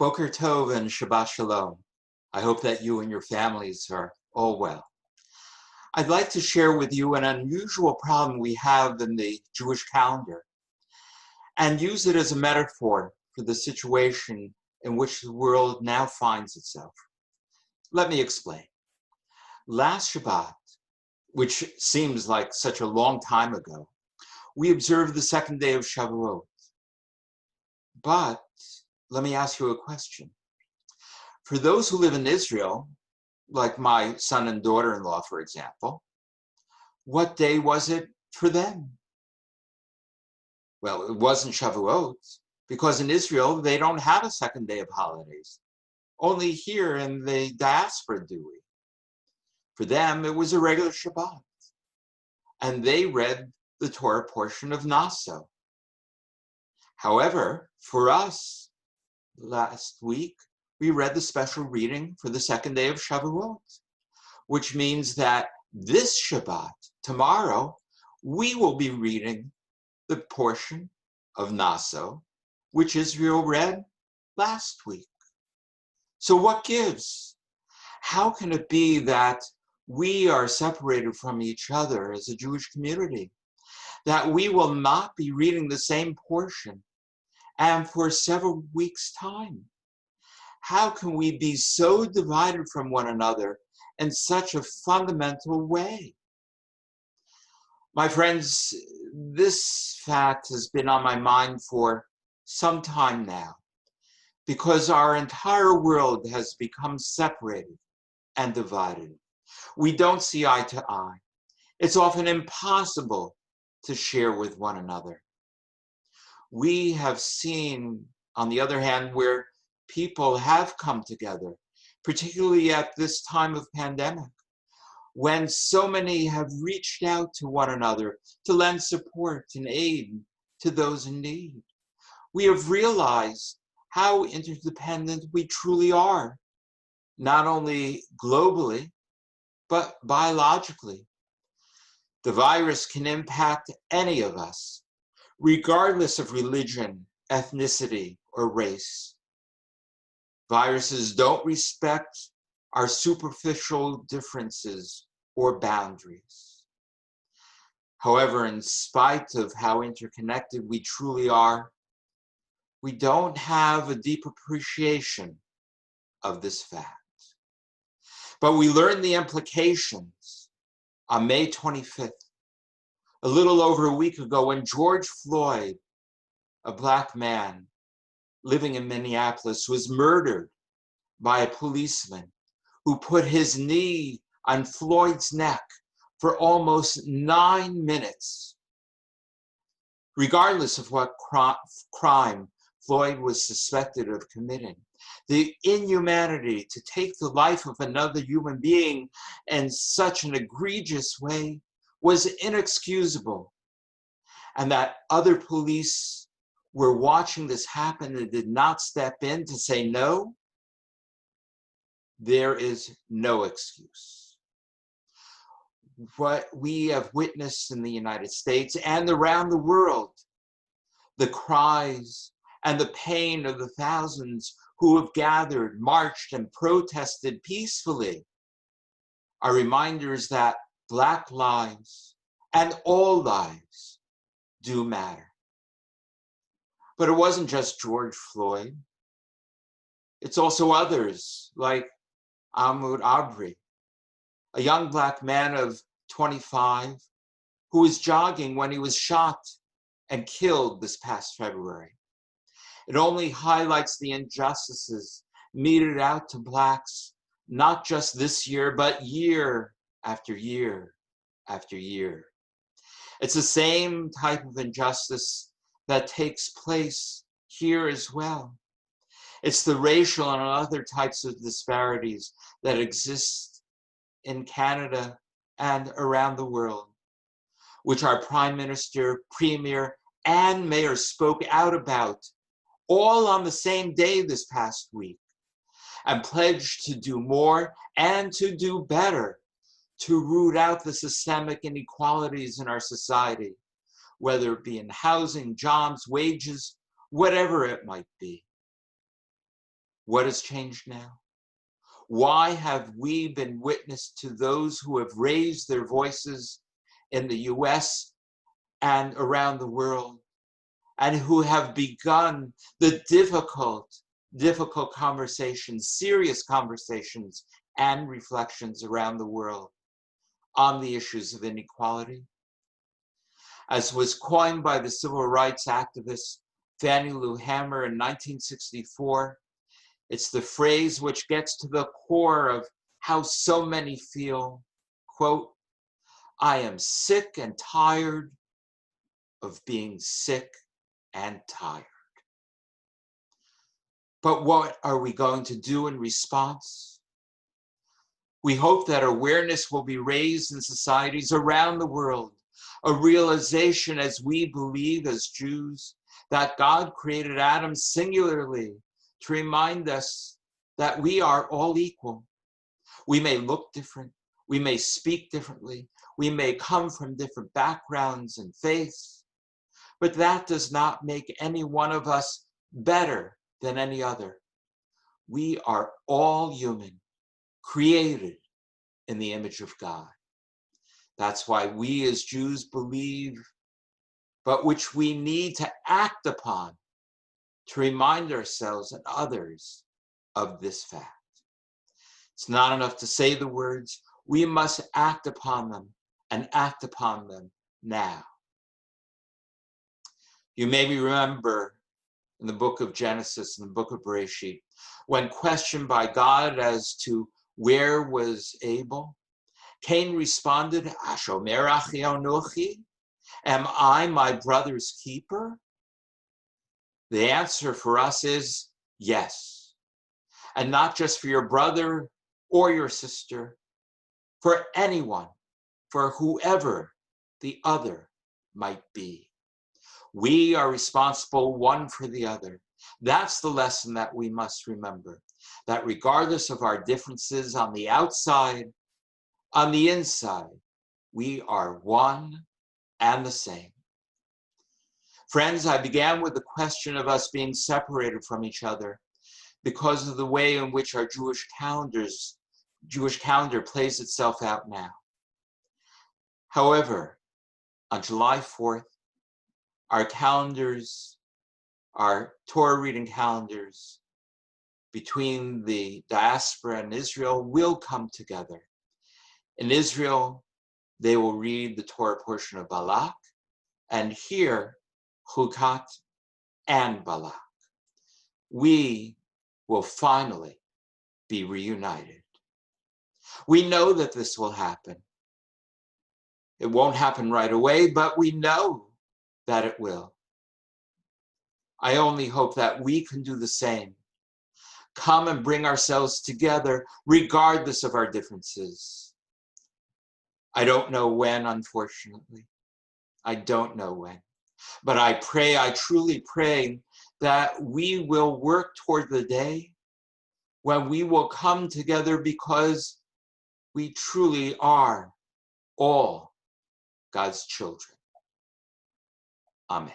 Boker Tov and Shabbat Shalom. I hope that you and your families are all well. I'd like to share with you an unusual problem we have in the Jewish calendar and use it as a metaphor for the situation in which the world now finds itself. Let me explain. Last Shabbat, which seems like such a long time ago, we observed the second day of Shavuot. But let me ask you a question. For those who live in Israel, like my son and daughter-in-law, for example, what day was it for them? Well, it wasn't Shavuot, because in Israel, they don't have a second day of holidays. Only here in the diaspora do we. For them, it was a regular Shabbat. And they read the Torah portion of Naso. However, for us, last week, we read the special reading for the second day of Shavuot, which means that this Shabbat, tomorrow, we will be reading the portion of Naso, which Israel read last week. So what gives? How can it be that we are separated from each other as a Jewish community, that we will not be reading the same portion and for several weeks' time? How can we be so divided from one another in such a fundamental way? My friends, this fact has been on my mind for some time now, because our entire world has become separated and divided. We don't see eye to eye. It's often impossible to share with one another. We have seen, on the other hand, where people have come together, particularly at this time of pandemic, when so many have reached out to one another to lend support and aid to those in need. We have realized how interdependent we truly are, not only globally, but biologically. The virus can impact any of us, regardless of religion, ethnicity, or race. Viruses don't respect our superficial differences or boundaries. However, in spite of how interconnected we truly are, we don't have a deep appreciation of this fact. But we learned the implications on May 25th, a little over a week ago, when George Floyd, a Black man living in Minneapolis, was murdered by a policeman who put his knee on Floyd's neck for almost 9 minutes. Regardless of what crime Floyd was suspected of committing, the inhumanity to take the life of another human being in such an egregious way was inexcusable. And that other police were watching this happen and did not step in to say no, there is no excuse. What we have witnessed in the United States and around the world, the cries and the pain of the thousands who have gathered, marched, and protested peacefully, are reminders that Black lives and all lives do matter. But it wasn't just George Floyd. It's also others, like Ahmaud Arbery, a young Black man of 25 who was jogging when he was shot and killed this past February. It only highlights the injustices meted out to Blacks, not just this year, but year after year after year. It's the same type of injustice that takes place here as well. It's the racial and other types of disparities that exist in Canada and around the world, which our Prime Minister, Premier, and Mayor spoke out about, all on the same day this past week, and pledged to do more and to do better to root out the systemic inequalities in our society, whether it be in housing, jobs, wages, whatever it might be. What has changed now? Why have we been witness to those who have raised their voices in the US and around the world, and who have begun the difficult conversations, serious conversations and reflections around the world on the issues of inequality? As was coined by the civil rights activist Fannie Lou Hamer in 1964, it's the phrase which gets to the core of how so many feel. Quote, I am sick and tired of being sick and tired. But what are we going to do in response? We hope that awareness will be raised in societies around the world, a realization, as we believe as Jews, that God created Adam singularly to remind us that we are all equal. We may look different, we may speak differently, we may come from different backgrounds and faiths, but that does not make any one of us better than any other. We are all human, created in the image of God. That's why we as Jews believe, but which we need to act upon to remind ourselves and others of this fact. It's not enough to say the words, we must act upon them and act upon them now. You maybe remember in the book of Genesis, in the book of Bereshit, when questioned by God as to where was Abel, Cain responded, Ashomer achi anochi? Am I my brother's keeper? The answer for us is yes. And not just for your brother or your sister, for anyone, for whoever the other might be. We are responsible one for the other. That's the lesson that we must remember, that regardless of our differences on the outside, on the inside, we are one and the same. Friends, I began with the question of us being separated from each other because of the way in which our Jewish calendar plays itself out now. However, on July 4th, our calendars, our Torah reading calendars between the diaspora and Israel will come together. In Israel, they will read the Torah portion of Balak, and here, Chukat and Balak. We will finally be reunited. We know that this will happen. It won't happen right away, but we know that it will. I only hope that we can do the same. Come and bring ourselves together regardless of our differences. I don't know when, unfortunately. I don't know when. But I pray, I truly pray that we will work toward the day when we will come together because we truly are all God's children. Amen.